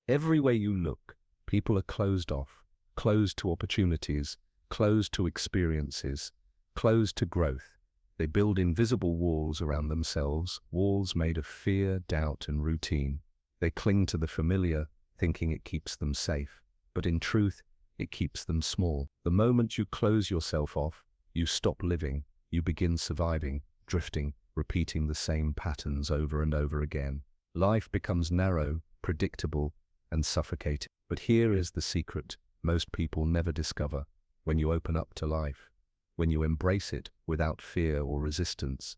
Everywhere you look, people are closed off, closed to opportunities, closed to experiences, closed to growth. They build invisible walls around themselves, walls made of fear, doubt, and routine. They cling to the familiar, thinking it keeps them safe. But in truth, it keeps them small. The moment you close yourself off, you stop living, you begin surviving, drifting, repeating the same patterns over and over again. Life becomes narrow, predictable, and suffocating. But here is the secret most people never discover. When you open up to life, when you embrace it without fear or resistance,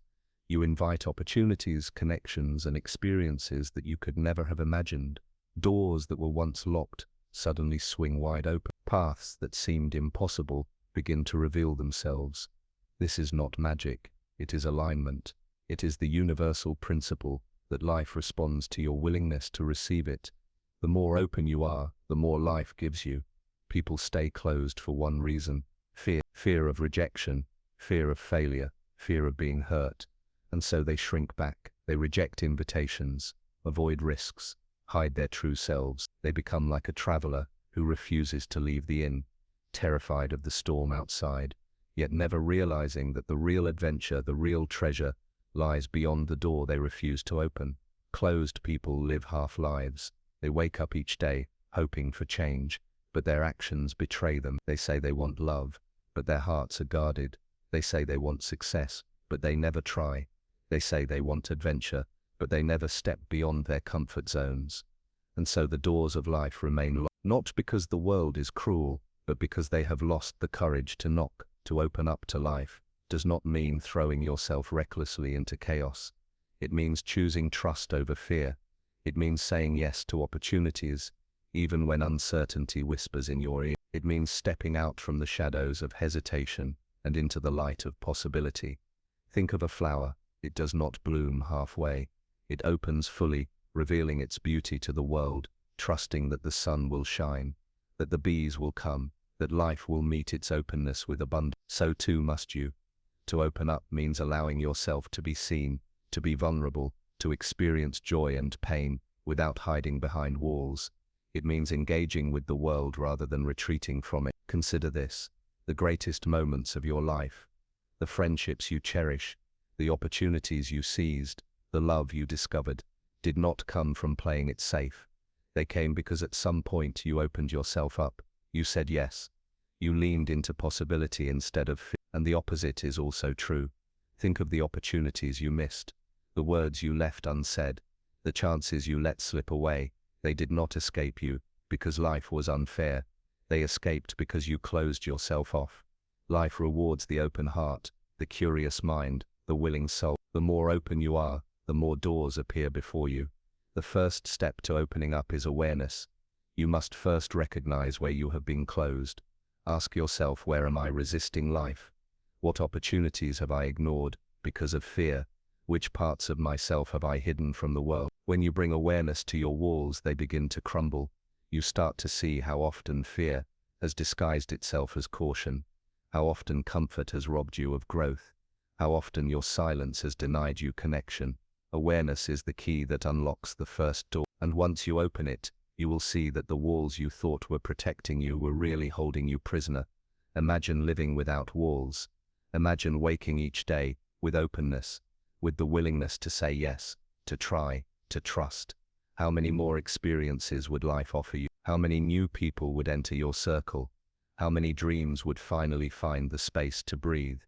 you invite opportunities, connections, and experiences that you could never have imagined. Doors that were once locked suddenly swing wide open. Paths that seemed impossible begin to reveal themselves. This is not magic, it is alignment. It is the universal principle that life responds to your willingness to receive it. The more open you are, the more life gives you. People stay closed for one reason: fear of rejection, fear of failure, fear of being hurt. And so they shrink back, they reject invitations, avoid risks, hide their true selves. They become like a traveler who refuses to leave the inn, terrified of the storm outside, yet never realizing that the real adventure, the real treasure, lies beyond the door they refuse to open. Closed people live half lives. They wake up each day, hoping for change, but their actions betray them. They say they want love, but their hearts are guarded. They say they want success, but they never try. They say they want adventure, but they never step beyond their comfort zones. And so the doors of life remain locked, not because the world is cruel, but because they have lost the courage to knock. To open up to life does not mean throwing yourself recklessly into chaos. It means choosing trust over fear. It means saying yes to opportunities, even when uncertainty whispers in your ear. It means stepping out from the shadows of hesitation and into the light of possibility. Think of a flower. It does not bloom halfway. It opens fully, revealing its beauty to the world, trusting that the sun will shine, that the bees will come, that life will meet its openness with abundance. So too must you. To open up means allowing yourself to be seen, to be vulnerable, to experience joy and pain without hiding behind walls. It means engaging with the world rather than retreating from it. Consider this: the greatest moments of your life, the friendships you cherish, the opportunities you seized, the love you discovered, did not come from playing it safe. They came because at some point you opened yourself up. You said yes. You leaned into possibility instead of fear. And the opposite is also true. Think of the opportunities you missed, the words you left unsaid, the chances you let slip away. They did not escape you because life was unfair. They escaped because you closed yourself off. Life rewards the open heart, the curious mind, the willing soul. The more open you are, the more doors appear before you. The first step to opening up is awareness. You must first recognize where you have been closed. Ask yourself, where am I resisting life? What opportunities have I ignored because of fear? Which parts of myself have I hidden from the world? When you bring awareness to your walls, they begin to crumble. You start to see how often fear has disguised itself as caution, how often comfort has robbed you of growth, how often your silence has denied you connection. Awareness is the key that unlocks the first door, and once you open it, you will see that the walls you thought were protecting you were really holding you prisoner. Imagine living without walls. Imagine waking each day with openness, with the willingness to say yes, to try, to trust. How many more experiences would life offer you? How many new people would enter your circle? How many dreams would finally find the space to breathe?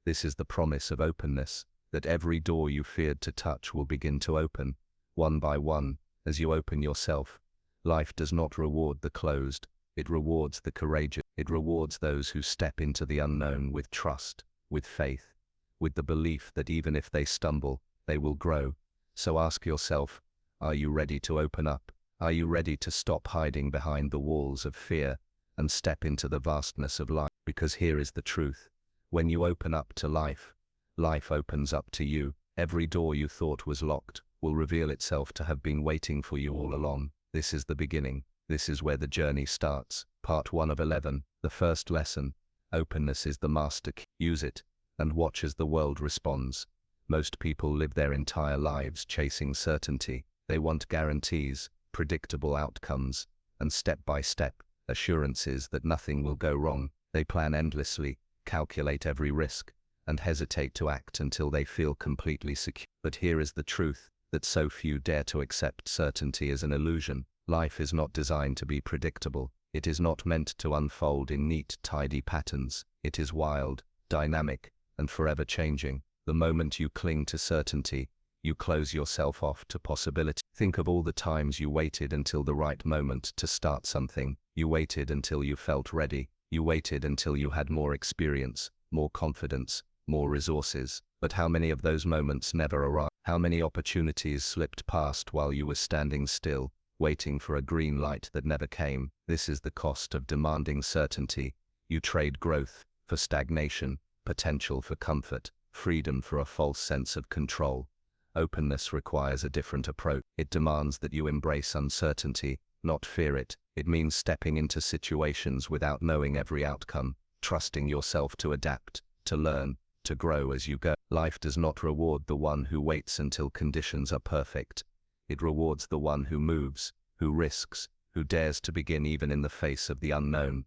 This is the promise of openness, that every door you feared to touch will begin to open, one by one, as you open yourself. Life does not reward the closed, it rewards the courageous. It rewards those who step into the unknown with trust, with faith, with the belief that even if they stumble, they will grow. So ask yourself, are you ready to open up? Are you ready to stop hiding behind the walls of fear and step into the vastness of life? Because here is the truth. When you open up to life, life opens up to you. Every door you thought was locked will reveal itself to have been waiting for you all along. This is the beginning. This is where the journey starts. Part 1 of 11. The first lesson. Openness is the master key. Use it, and watch as the world responds. Most people live their entire lives chasing certainty. They want guarantees. predictable outcomes, and step-by-step assurances that nothing will go wrong. They plan endlessly, calculate every risk, and hesitate to act until they feel completely secure. But here is the truth, that so few dare to accept certainty as an illusion. Life is not designed to be predictable. It is not meant to unfold in neat, tidy patterns. It is wild, dynamic, and forever changing. The moment you cling to certainty, you close yourself off to possibility. Think of all the times you waited until the right moment to start something. You waited until you felt ready. You waited until you had more experience, more confidence, more resources. But how many of those moments never arrived? How many opportunities slipped past while you were standing still, waiting for a green light that never came? This is the cost of demanding certainty. You trade growth for stagnation, potential for comfort, freedom for a false sense of control. Openness requires a different approach. It demands that you embrace uncertainty, not fear it. It means stepping into situations without knowing every outcome, trusting yourself to adapt, to learn, to grow as you go. Life does not reward the one who waits until conditions are perfect. It rewards the one who moves, who risks, who dares to begin even in the face of the unknown.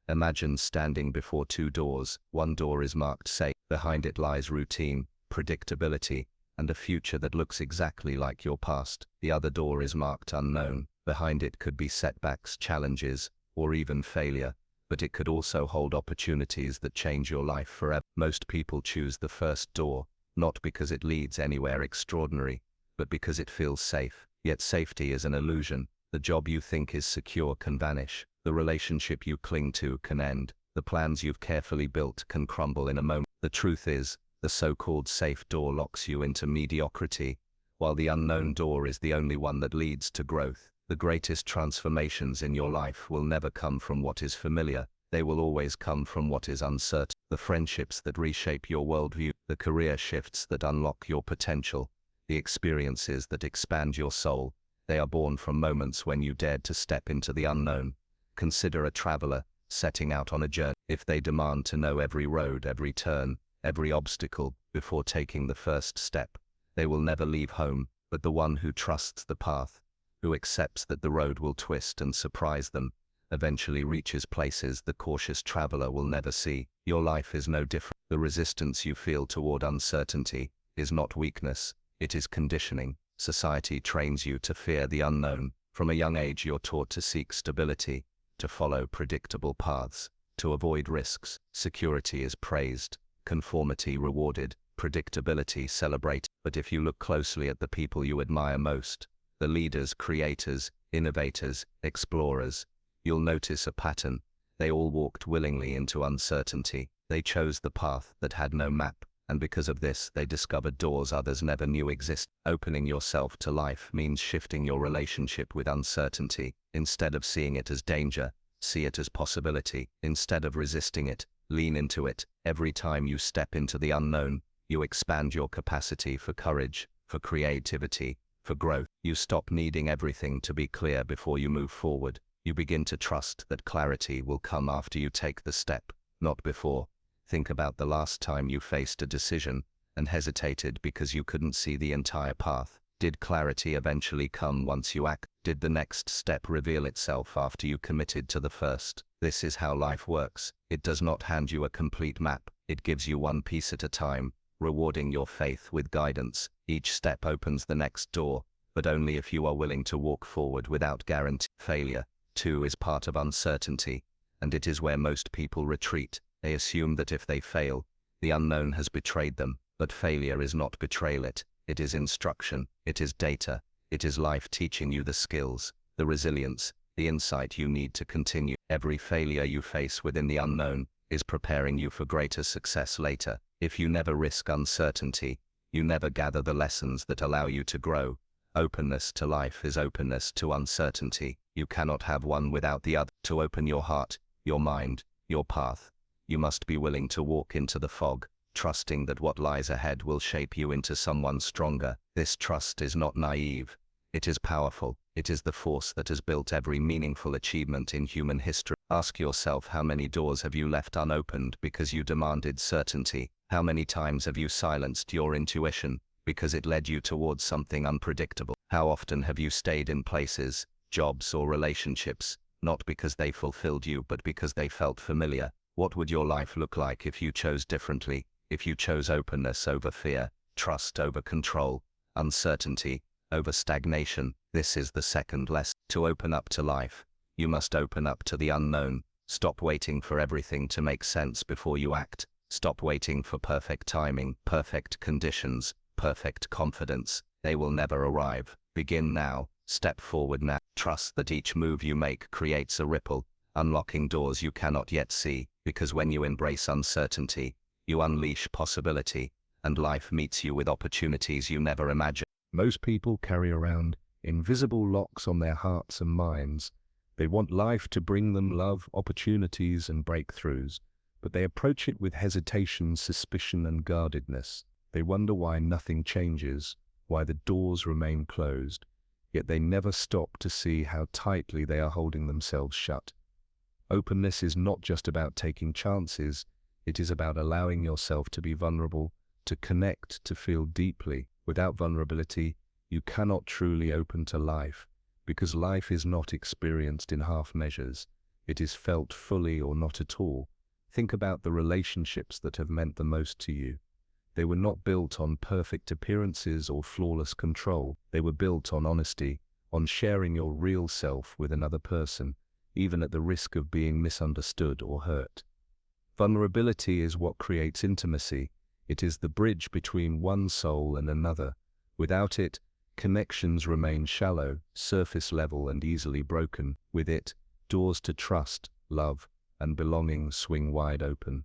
Imagine standing before two doors. One door is marked safe. Behind it lies routine, predictability, and a future that looks exactly like your past. The other door is marked unknown. Behind it could be setbacks, challenges, or even failure, but it could also hold opportunities that change your life forever. Most people choose the first door, not because it leads anywhere extraordinary, but because it feels safe. Yet safety is an illusion. The job you think is secure can vanish. The relationship you cling to can end. The plans you've carefully built can crumble in a moment. The truth is, the so-called safe door locks you into mediocrity, while the unknown door is the only one that leads to growth. The greatest transformations in your life will never come from what is familiar. They will always come from what is uncertain. The friendships that reshape your worldview, the career shifts that unlock your potential, the experiences that expand your soul, they are born from moments when you dared to step into the unknown. Consider a traveler setting out on a journey. If they demand to know every road, every turn, every obstacle before taking the first step, they will never leave home. But the one who trusts the path, who accepts that the road will twist and surprise them, eventually reaches places the cautious traveler will never see. Your life is no different. The resistance you feel toward uncertainty is not weakness, it is conditioning. Society trains you to fear the unknown. From a young age you're taught to seek stability, to follow predictable paths, to avoid risks. Security is praised, conformity rewarded, predictability celebrated. But if you look closely at the people you admire most, the leaders, creators, innovators, explorers, you'll notice a pattern. They all walked willingly into uncertainty. They chose the path that had no map, and because of this, they discovered doors others never knew exist. Opening yourself to life means shifting your relationship with uncertainty. Instead of seeing it as danger, see it as possibility. Instead of resisting it, lean into it. Every time you step into the unknown, you expand your capacity for courage, for creativity, for growth. You stop needing everything to be clear before you move forward. You begin to trust that clarity will come after you take the step, not before. Think about the last time you faced a decision and hesitated because you couldn't see the entire path. Did clarity eventually come once you act? Did the next step reveal itself after you committed to the first? This is how life works. It does not hand you a complete map. It gives you one piece at a time, rewarding your faith with guidance. Each step opens the next door, but only if you are willing to walk forward without guarantee. Failure, too, is part of uncertainty, and it is where most people retreat. They assume that if they fail, the unknown has betrayed them. But failure is not betrayal. It is instruction. It is data. It is life teaching you the skills, the resilience, the insight you need to continue. Every failure you face within the unknown is preparing you for greater success later. If you never risk uncertainty, you never gather the lessons that allow you to grow. Openness to life is openness to uncertainty. You cannot have one without the other. To open your heart, your mind, your path, you must be willing to walk into the fog, trusting that what lies ahead will shape you into someone stronger. This trust is not naive. It is powerful. It is the force that has built every meaningful achievement in human history. Ask yourself, how many doors have you left unopened because you demanded certainty? How many times have you silenced your intuition because it led you towards something unpredictable? How often have you stayed in places jobs or relationships, not because they fulfilled you, but because they felt familiar. What would your life look like if you chose differently, if you chose openness over fear, trust over control, uncertainty over stagnation? This is the second lesson. To open up to life, you must open up to the unknown. Stop waiting for everything to make sense before you act. Stop waiting for perfect timing, perfect conditions, perfect confidence. They will never arrive. Begin now. Step forward now. Trust that each move you make creates a ripple, unlocking doors you cannot yet see, because when you embrace uncertainty, you unleash possibility, and life meets you with opportunities you never imagined. Most people carry around invisible locks on their hearts and minds. They want life to bring them love, opportunities, and breakthroughs, but they approach it with hesitation, suspicion, and guardedness. They wonder why nothing changes, why the doors remain closed, yet they never stop to see how tightly they are holding themselves shut. Openness is not just about taking chances, it is about allowing yourself to be vulnerable, to connect, to feel deeply. Without vulnerability, you cannot truly open to life, because life is not experienced in half measures. It is felt fully or not at all. Think about the relationships that have meant the most to you. They were not built on perfect appearances or flawless control. They were built on honesty, on sharing your real self with another person, even at the risk of being misunderstood or hurt. Vulnerability is what creates intimacy. It is the bridge between one soul and another. Without it, connections remain shallow, surface level, and easily broken. With it, doors to trust, love, and belonging swing wide open.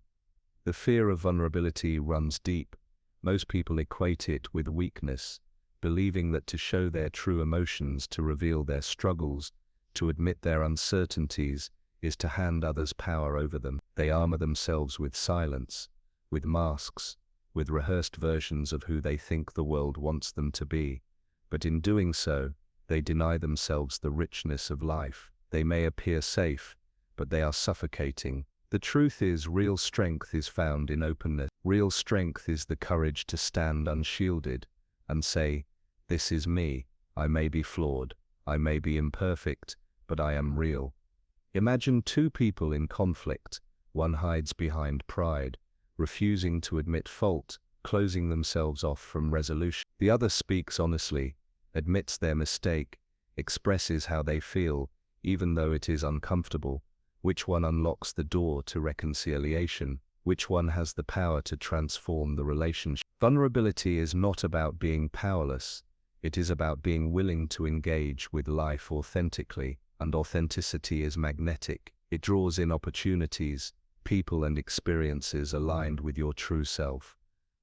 The fear of vulnerability runs deep. Most people equate it with weakness, believing that to show their true emotions, to reveal their struggles, to admit their uncertainties, is to hand others power over them. They armor themselves with silence, with masks, with rehearsed versions of who they think the world wants them to be. But in doing so, they deny themselves the richness of life. They may appear safe, but they are suffocating. The truth is, real strength is found in openness. Real strength is the courage to stand unshielded and say, "This is me. I may be flawed, I may be imperfect, but I am real." Imagine two people in conflict. One hides behind pride, refusing to admit fault, closing themselves off from resolution. The other speaks honestly, admits their mistake, expresses how they feel, even though it is uncomfortable. Which one unlocks the door to reconciliation? Which one has the power to transform the relationship? Vulnerability is not about being powerless. It is about being willing to engage with life authentically, and authenticity is magnetic. It draws in opportunities, people, and experiences aligned with your true self.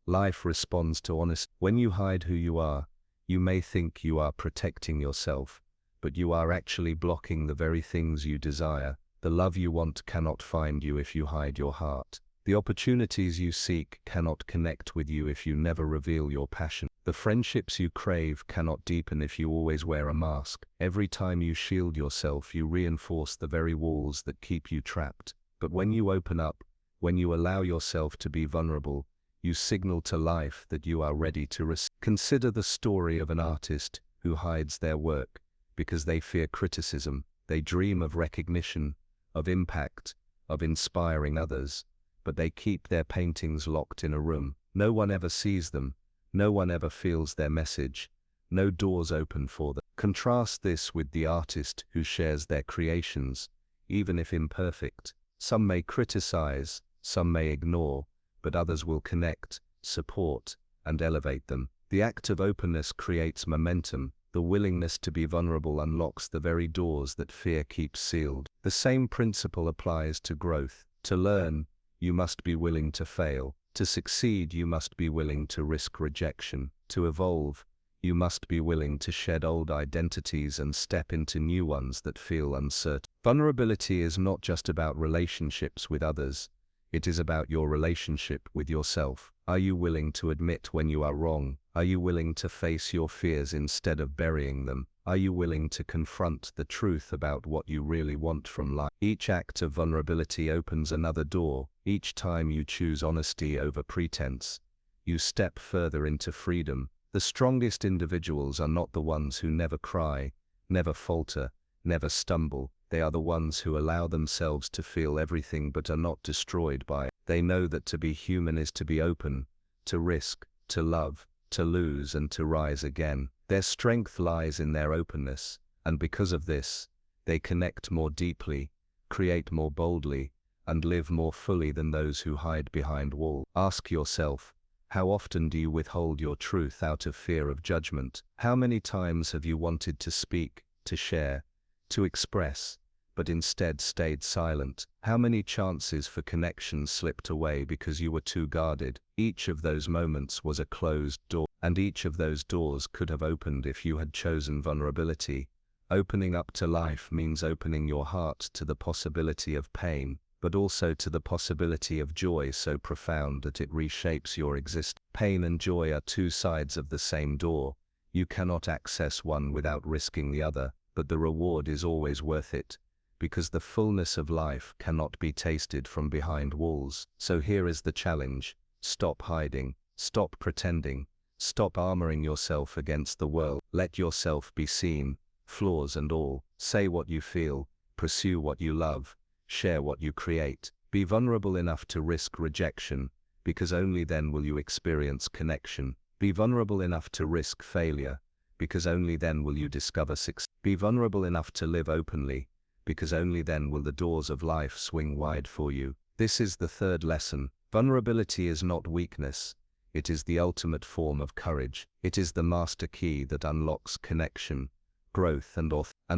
Life responds to honesty. When you hide who you are, you may think you are protecting yourself, but you are actually blocking the very things you desire. The love you want cannot find you if you hide your heart. The opportunities you seek cannot connect with you if you never reveal your passion. The friendships you crave cannot deepen if you always wear a mask. Every time you shield yourself, you reinforce the very walls that keep you trapped. But when you open up, when you allow yourself to be vulnerable, you signal to life that you are ready to receive. Consider the story of an artist who hides their work because they fear criticism. They dream of recognition, of impact, of inspiring others, but they keep their paintings locked in a room. No one ever sees them, no one ever feels their message, no doors open for them. Contrast this with the artist who shares their creations, even if imperfect. Some may criticize, some may ignore, but others will connect, support, and elevate them. The act of openness creates momentum. The willingness to be vulnerable unlocks the very doors that fear keeps sealed. The same principle applies to growth. To learn, you must be willing to fail. To succeed, you must be willing to risk rejection. To evolve, you must be willing to shed old identities and step into new ones that feel uncertain. Vulnerability is not just about relationships with others. It is about your relationship with yourself. Are you willing to admit when you are wrong? Are you willing to face your fears instead of burying them? Are you willing to confront the truth about what you really want from life? Each act of vulnerability opens another door. Each time you choose honesty over pretense, you step further into freedom. The strongest individuals are not the ones who never cry, never falter, never stumble. They are the ones who allow themselves to feel everything but are not destroyed by it. They know that to be human is to be open, to risk, to love, to lose and to rise again. Their strength lies in their openness, and because of this, they connect more deeply, create more boldly, and live more fully than those who hide behind walls. Ask yourself, how often do you withhold your truth out of fear of judgment? How many times have you wanted to speak, to share, to express, but instead stayed silent? How many chances for connection slipped away because you were too guarded? Each of those moments was a closed door, and each of those doors could have opened if you had chosen vulnerability. Opening up to life means opening your heart to the possibility of pain, but also to the possibility of joy so profound that it reshapes your existence. Pain and joy are two sides of the same door. You cannot access one without risking the other, but the reward is always worth it, because the fullness of life cannot be tasted from behind walls. So here is the challenge. Stop hiding, stop pretending, stop armoring yourself against the world. Let yourself be seen, flaws and all. Say what you feel, pursue what you love, share what you create. Be vulnerable enough to risk rejection, because only then will you experience connection. Be vulnerable enough to risk failure, because only then will you discover success. Be vulnerable enough to live openly, because only then will the doors of life swing wide for you. This is the third lesson. Vulnerability is not weakness. It is the ultimate form of courage. It is the master key that unlocks connection, growth and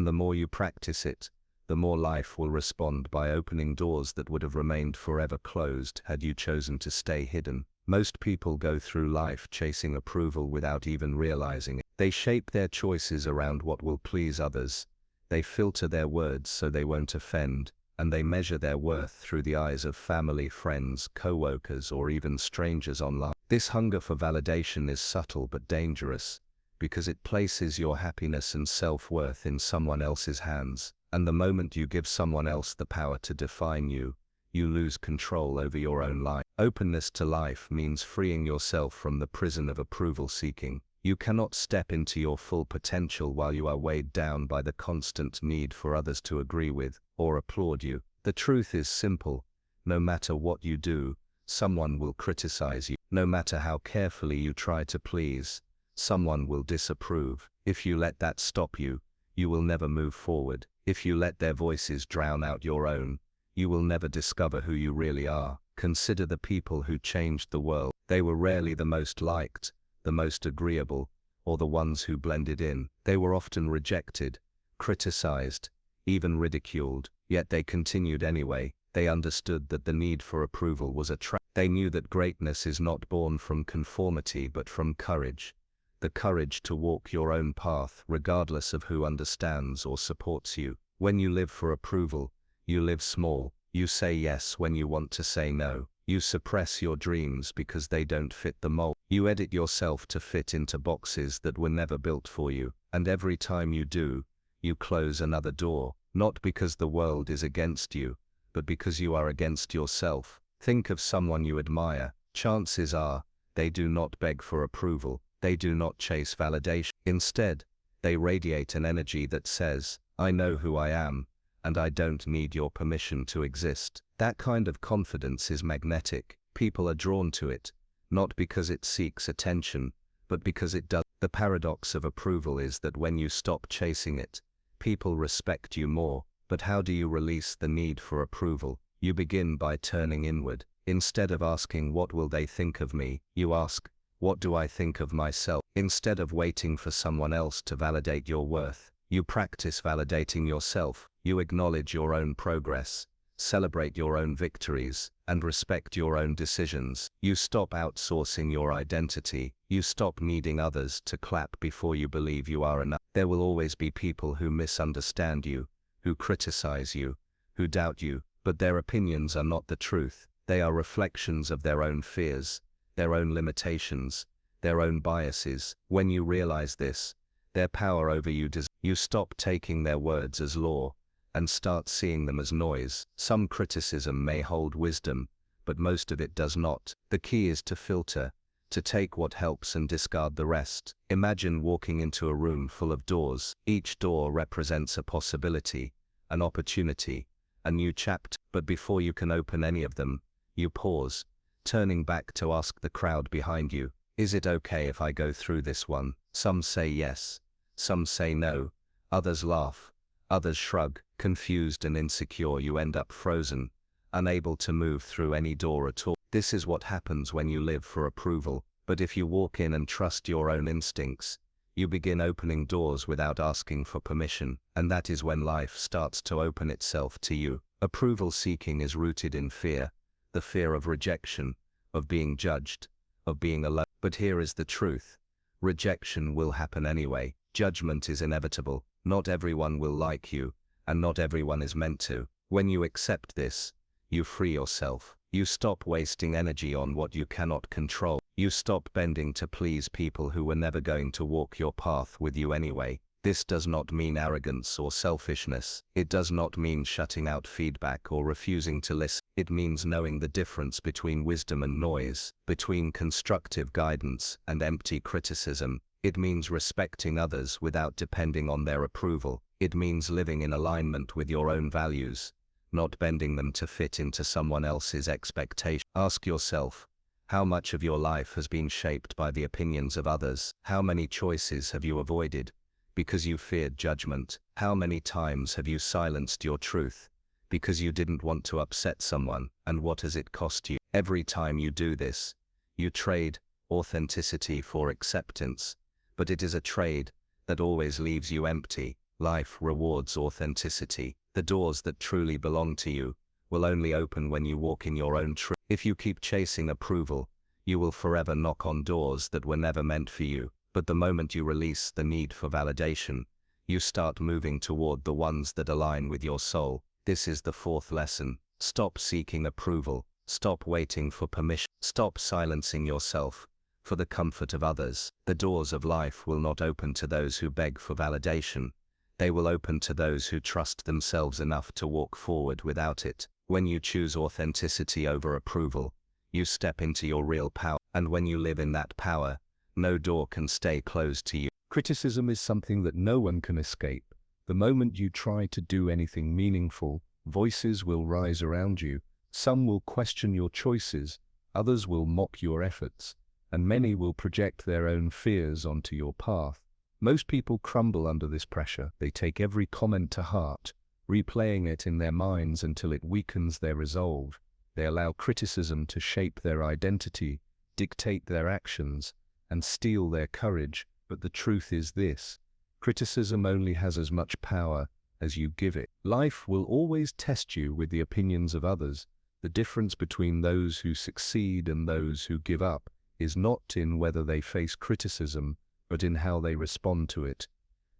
the more you practice it, the more life will respond by opening doors that would have remained forever closed had you chosen to stay hidden. Most people go through life chasing approval without even realizing it. They shape their choices around what will please others. They filter their words so they won't offend, and they measure their worth through the eyes of family, friends, co-workers, or even strangers online. This hunger for validation is subtle but dangerous, because it places your happiness and self-worth in someone else's hands. And the moment you give someone else the power to define you, you lose control over your own life. Openness to life means freeing yourself from the prison of approval seeking. You cannot step into your full potential while you are weighed down by the constant need for others to agree with or applaud you. The truth is simple. No matter what you do, someone will criticize you. No matter how carefully you try to please, someone will disapprove. If you let that stop you, you will never move forward. If you let their voices drown out your own, you will never discover who you really are. Consider the people who changed the world. They were rarely the most liked, the most agreeable, or the ones who blended in. They were often rejected, criticized, even ridiculed, yet they continued anyway. They understood that the need for approval was a trap. They knew that greatness is not born from conformity but from courage. The courage to walk your own path regardless of who understands or supports you. When you live for approval, you live small. You say yes when you want to say no. You suppress your dreams because they don't fit the mold. You edit yourself to fit into boxes that were never built for you. And every time you do, you close another door, not because the world is against you, but because you are against yourself. Think of someone you admire. Chances are, they do not beg for approval. They do not chase validation. Instead, they radiate an energy that says, I know who I am, and I don't need your permission to exist. That kind of confidence is magnetic. People are drawn to it, not because it seeks attention, but because it does. The paradox of approval is that when you stop chasing it, people respect you more. But how do you release the need for approval? You begin by turning inward. Instead of asking, what will they think of me? You ask, what do I think of myself? Instead of waiting for someone else to validate your worth, you practice validating yourself. You acknowledge your own progress, celebrate your own victories, and respect your own decisions. You stop outsourcing your identity. You stop needing others to clap before you believe you are enough. There will always be people who misunderstand you, who criticize you, who doubt you, but their opinions are not the truth. They are reflections of their own fears, their own limitations, their own biases. When you realize this, their power over you you stop taking their words as law and start seeing them as noise. Some criticism may hold wisdom, but most of it does not. The key is to filter, to take what helps and discard the rest. Imagine walking into a room full of doors. Each door represents a possibility, an opportunity, a new chapter. But before you can open any of them, you pause, turning back to ask the crowd behind you, is it okay if I go through this one? Some say yes, some say no, others laugh, others shrug. Confused and insecure, you end up frozen, unable to move through any door at all. This is what happens when you live for approval. But if you walk in and trust your own instincts, you begin opening doors without asking for permission, and that is when life starts to open itself to you. Approval seeking is rooted in fear, the fear of rejection, of being judged, of being alone. But here is the truth. Rejection will happen anyway. Judgment is inevitable. Not everyone will like you, and not everyone is meant to. When you accept this, you free yourself. You stop wasting energy on what you cannot control. You stop bending to please people who were never going to walk your path with you anyway. This does not mean arrogance or selfishness. It does not mean shutting out feedback or refusing to listen. It means knowing the difference between wisdom and noise, between constructive guidance and empty criticism. It means respecting others without depending on their approval. It means living in alignment with your own values, not bending them to fit into someone else's expectation. Ask yourself, how much of your life has been shaped by the opinions of others? How many choices have you avoided because you feared judgment? How many times have you silenced your truth because you didn't want to upset someone? And what has it cost you? Every time you do this, you trade authenticity for acceptance, but it is a trade that always leaves you empty. Life rewards authenticity. The doors that truly belong to you will only open when you walk in your own truth. If you keep chasing approval, you will forever knock on doors that were never meant for you. But the moment you release the need for validation, you start moving toward the ones that align with your soul. This is the fourth lesson. Stop seeking approval. Stop waiting for permission. Stop silencing yourself for the comfort of others. The doors of life will not open to those who beg for validation. They will open to those who trust themselves enough to walk forward without it. When you choose authenticity over approval, you step into your real power. And when you live in that power, no door can stay closed to you. Criticism is something that no one can escape. The moment you try to do anything meaningful, voices will rise around you. Some will question your choices, others will mock your efforts, and many will project their own fears onto your path. Most people crumble under this pressure. They take every comment to heart, replaying it in their minds until it weakens their resolve. They allow criticism to shape their identity, dictate their actions, and steal their courage. But the truth is this: criticism only has as much power as you give it. Life will always test you with the opinions of others. The difference between those who succeed and those who give up is not in whether they face criticism, but in how they respond to it.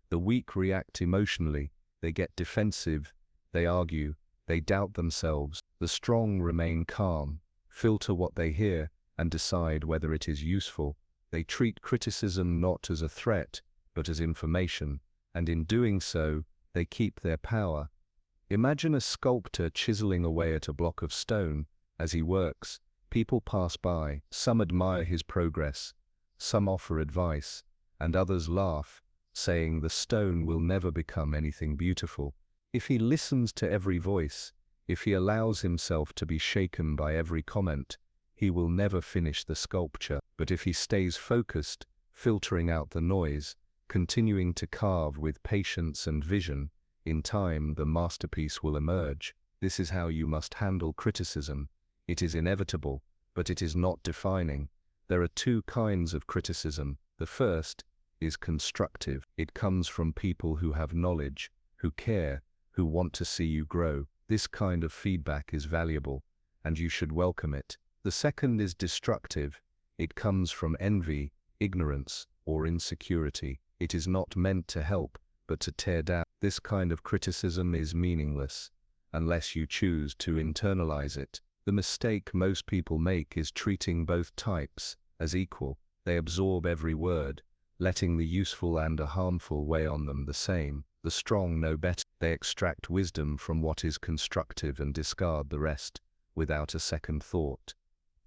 The weak react emotionally. They get defensive, they argue, they doubt themselves. The strong remain calm, filter what they hear, and decide whether it is useful. They treat criticism not as a threat, but as information, and in doing so, they keep their power. Imagine a sculptor chiseling away at a block of stone. As he works, people pass by. Some admire his progress, some offer advice, and others laugh, saying the stone will never become anything beautiful. If he listens to every voice, if he allows himself to be shaken by every comment, he will never finish the sculpture. But if he stays focused, filtering out the noise, continuing to carve with patience and vision, in time the masterpiece will emerge. This is how you must handle criticism. It is inevitable, but it is not defining. There are two kinds of criticism. The first is constructive. It comes from people who have knowledge, who care, who want to see you grow. This kind of feedback is valuable, and you should welcome it. The second is destructive. It comes from envy, ignorance, or insecurity. It is not meant to help, but to tear down. This kind of criticism is meaningless, unless you choose to internalize it. The mistake most people make is treating both types as equal. They absorb every word, letting the useful and the harmful weigh on them the same. The strong know better. They extract wisdom from what is constructive and discard the rest without a second thought.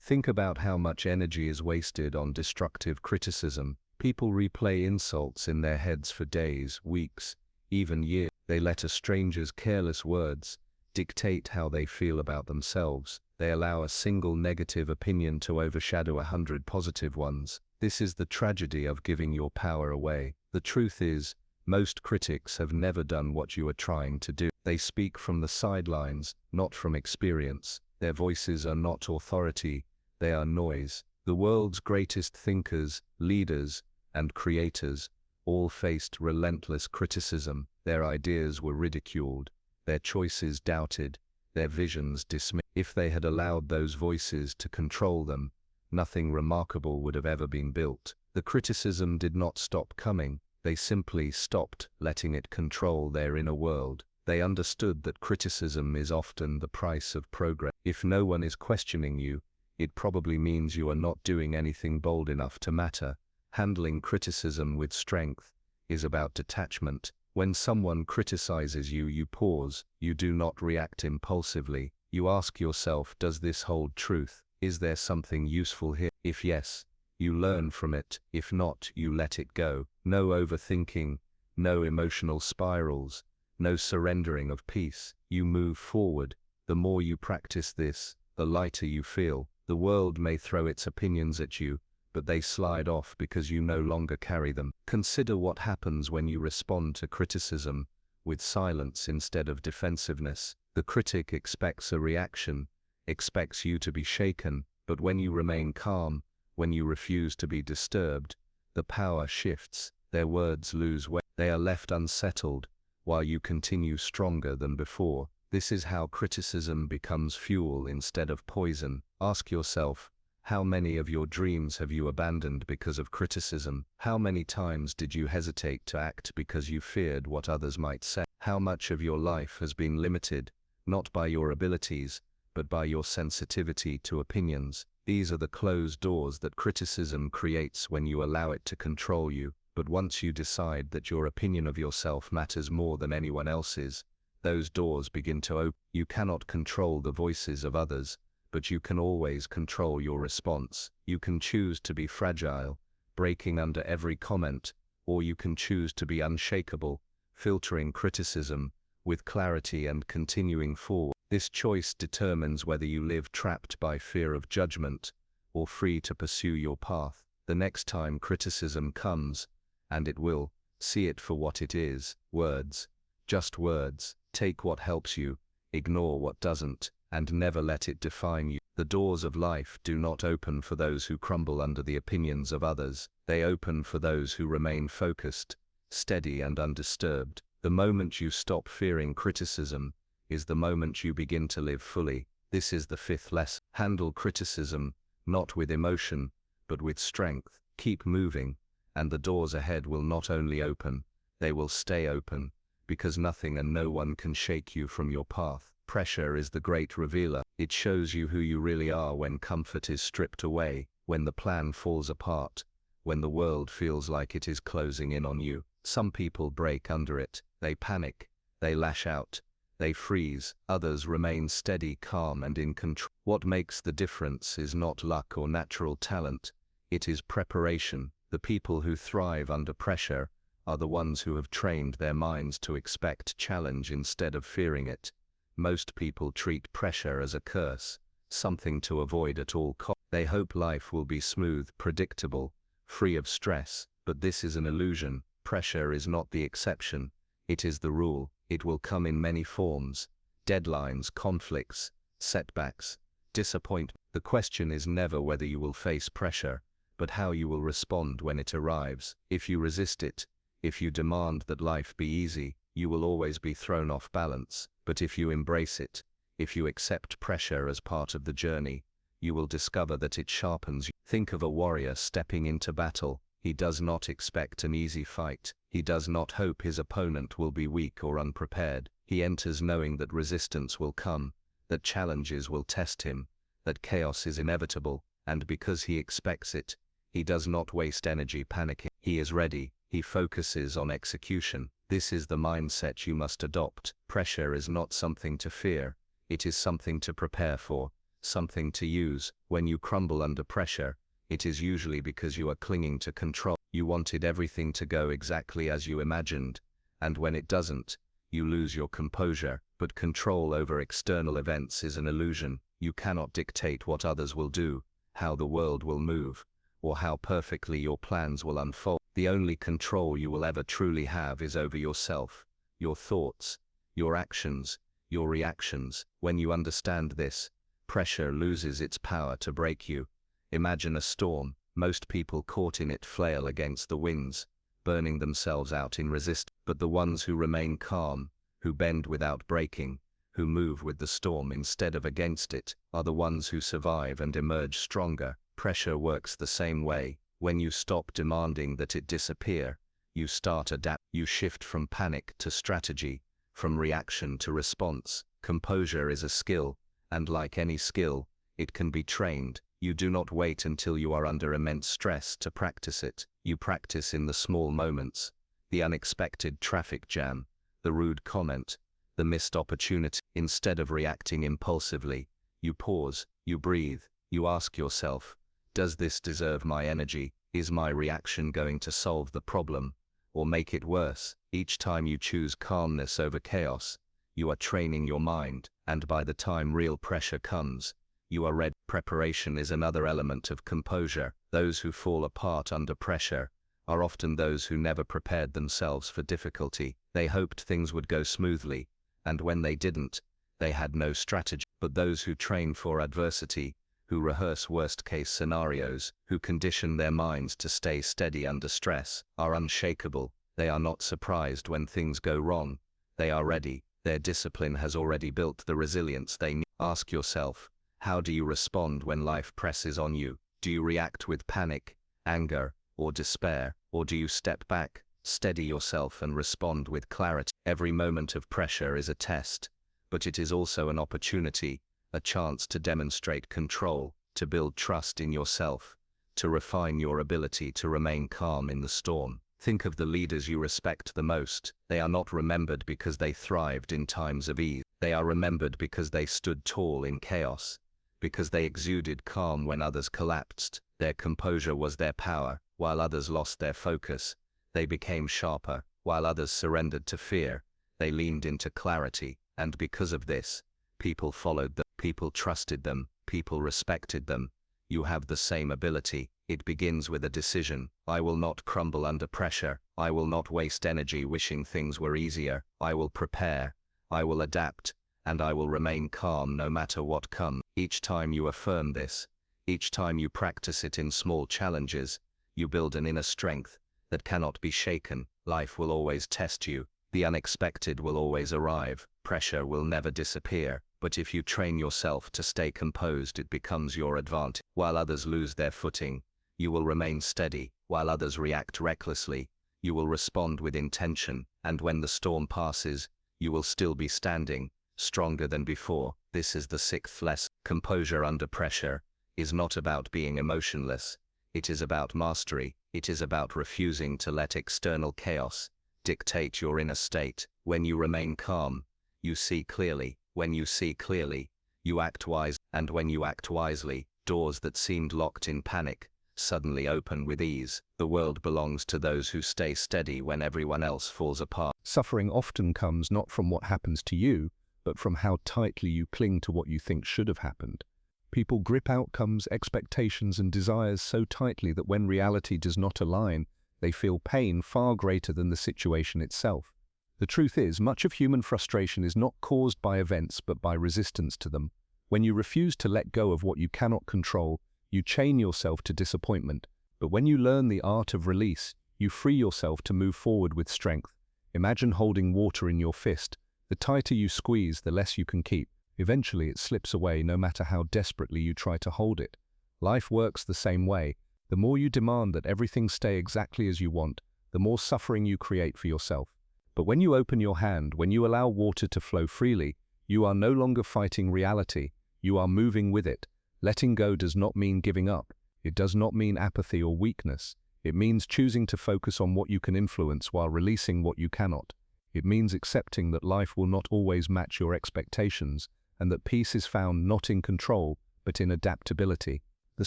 Think about how much energy is wasted on destructive criticism. People replay insults in their heads for days, weeks, even years. They let a stranger's careless words dictate how they feel about themselves. They allow a single negative opinion to overshadow 100 positive ones. This is the tragedy of giving your power away. The truth is, most critics have never done what you are trying to do. They speak from the sidelines, not from experience. Their voices are not authority, they are noise. The world's greatest thinkers, leaders, and creators all faced relentless criticism. Their ideas were ridiculed, their choices doubted, their visions dismissed. If they had allowed those voices to control them, nothing remarkable would have ever been built. The criticism did not stop coming, they simply stopped letting it control their inner world. They understood that criticism is often the price of progress. If no one is questioning you, it probably means you are not doing anything bold enough to matter. Handling criticism with strength is about detachment. When someone criticizes you, you pause. You do not react impulsively. You ask yourself, does this hold truth? Is there something useful here? If yes, you learn from it. If not, you let it go. No overthinking, no emotional spirals, no surrendering of peace. You move forward. The more you practice this, the lighter you feel. The world may throw its opinions at you, but they slide off because you no longer carry them. Consider what happens when you respond to criticism with silence instead of defensiveness. The critic expects a reaction, expects you to be shaken, but when you remain calm, when you refuse to be disturbed, the power shifts. Their words lose weight. They are left unsettled, while you continue stronger than before. This is how criticism becomes fuel instead of poison. Ask yourself, how many of your dreams have you abandoned because of criticism? How many times did you hesitate to act because you feared what others might say? How much of your life has been limited, not by your abilities, but by your sensitivity to opinions? These are the closed doors that criticism creates when you allow it to control you. But once you decide that your opinion of yourself matters more than anyone else's, those doors begin to open. You cannot control the voices of others, but you can always control your response. You can choose to be fragile, breaking under every comment, or you can choose to be unshakable, filtering criticism with clarity and continuing forward. This choice determines whether you live trapped by fear of judgment or free to pursue your path. The next time criticism comes, and it will, see it for what it is: words, just words. Take what helps you, ignore what doesn't, and never let it define you. The doors of life do not open for those who crumble under the opinions of others. They open for those who remain focused, steady, and undisturbed. The moment you stop fearing criticism is the moment you begin to live fully. This is the fifth lesson. Handle criticism, not with emotion, but with strength. Keep moving, and the doors ahead will not only open, they will stay open, because nothing and no one can shake you from your path. Pressure is the great revealer. It shows you who you really are when comfort is stripped away, when the plan falls apart, when the world feels like it is closing in on you. Some people break under it. They panic, they lash out, they freeze. Others remain steady, calm, and in control. What makes the difference is not luck or natural talent. It is preparation. The people who thrive under pressure are the ones who have trained their minds to expect challenge instead of fearing it. Most people treat pressure as a curse, something to avoid at all costs. They hope life will be smooth, predictable, free of stress, but this is an illusion. Pressure is not the exception, it is the rule. It will come in many forms: deadlines, conflicts, setbacks, disappointment. The question is never whether you will face pressure, but how you will respond when it arrives. If you resist it, if you demand that life be easy, you will always be thrown off balance. But if you embrace it, if you accept pressure as part of the journey, you will discover that it sharpens you. Think of a warrior stepping into battle. He does not expect an easy fight. He does not hope his opponent will be weak or unprepared. He enters knowing that resistance will come, that challenges will test him, that chaos is inevitable, and because he expects it, he does not waste energy panicking. He is ready. He focuses on execution. This is the mindset you must adopt. Pressure is not something to fear. It is something to prepare for, something to use. When you crumble under pressure, it is usually because you are clinging to control. You wanted everything to go exactly as you imagined, and when it doesn't, you lose your composure. But control over external events is an illusion. You cannot dictate what others will do, how the world will move, or how perfectly your plans will unfold. The only control you will ever truly have is over yourself, your thoughts, your actions, your reactions. When you understand this, pressure loses its power to break you. Imagine a storm. Most people caught in it flail against the winds, burning themselves out in resistance. But the ones who remain calm, who bend without breaking, who move with the storm instead of against it, are the ones who survive and emerge stronger. Pressure works the same way. When you stop demanding that it disappear, you start adapt. You shift from panic to strategy, from reaction to response. Composure is a skill, and like any skill, it can be trained. You do not wait until you are under immense stress to practice it. You practice in the small moments, the unexpected traffic jam, the rude comment, the missed opportunity. Instead of reacting impulsively, you pause, you breathe, you ask yourself, does this deserve my energy? Is my reaction going to solve the problem, or make it worse? Each time you choose calmness over chaos, you are training your mind, and by the time real pressure comes, you are ready. Preparation is another element of composure. Those who fall apart under pressure are often those who never prepared themselves for difficulty. They hoped things would go smoothly, and when they didn't, they had no strategy. But those who train for adversity, who rehearse worst-case scenarios, who condition their minds to stay steady under stress, are unshakable. They are not surprised when things go wrong. They are ready. Their discipline has already built the resilience they need. Ask yourself, how do you respond when life presses on you? Do you react with panic, anger, or despair? Or do you step back, steady yourself and respond with clarity? Every moment of pressure is a test, but it is also an opportunity, a chance to demonstrate control, to build trust in yourself, to refine your ability to remain calm in the storm. Think of the leaders you respect the most. They are not remembered because they thrived in times of ease. They are remembered because they stood tall in chaos, because they exuded calm when others collapsed. Their composure was their power. While others lost their focus, they became sharper. While others surrendered to fear, they leaned into clarity. And because of this, people followed them, people trusted them, people respected them. You have the same ability. It begins with a decision. I will not crumble under pressure. I will not waste energy wishing things were easier. I will prepare. I will adapt. And I will remain calm no matter what comes. Each time you affirm this, each time you practice it in small challenges, you build an inner strength that cannot be shaken. Life will always test you. The unexpected will always arrive. Pressure will never disappear. But if you train yourself to stay composed, it becomes your advantage. While others lose their footing, you will remain steady. While others react recklessly, you will respond with intention. And when the storm passes, you will still be standing, stronger than before. This is the sixth lesson. Composure under pressure is not about being emotionless. It is about mastery. It is about refusing to let external chaos dictate your inner state. When you remain calm, you see clearly. When you see clearly, you act wise. And when you act wisely, doors that seemed locked in panic suddenly open with ease. The world belongs to those who stay steady when everyone else falls apart. Suffering often comes not from what happens to you, but from how tightly you cling to what you think should have happened. People grip outcomes, expectations, and desires so tightly that when reality does not align, they feel pain far greater than the situation itself. The truth is, much of human frustration is not caused by events but by resistance to them. When you refuse to let go of what you cannot control, you chain yourself to disappointment. But when you learn the art of release, you free yourself to move forward with strength. Imagine holding water in your fist. The tighter you squeeze, the less you can keep. Eventually it slips away no matter how desperately you try to hold it. Life works the same way. The more you demand that everything stay exactly as you want, the more suffering you create for yourself. But when you open your hand, when you allow water to flow freely, you are no longer fighting reality, you are moving with it. Letting go does not mean giving up. It does not mean apathy or weakness. It means choosing to focus on what you can influence while releasing what you cannot. It means accepting that life will not always match your expectations, and that peace is found not in control, but in adaptability. The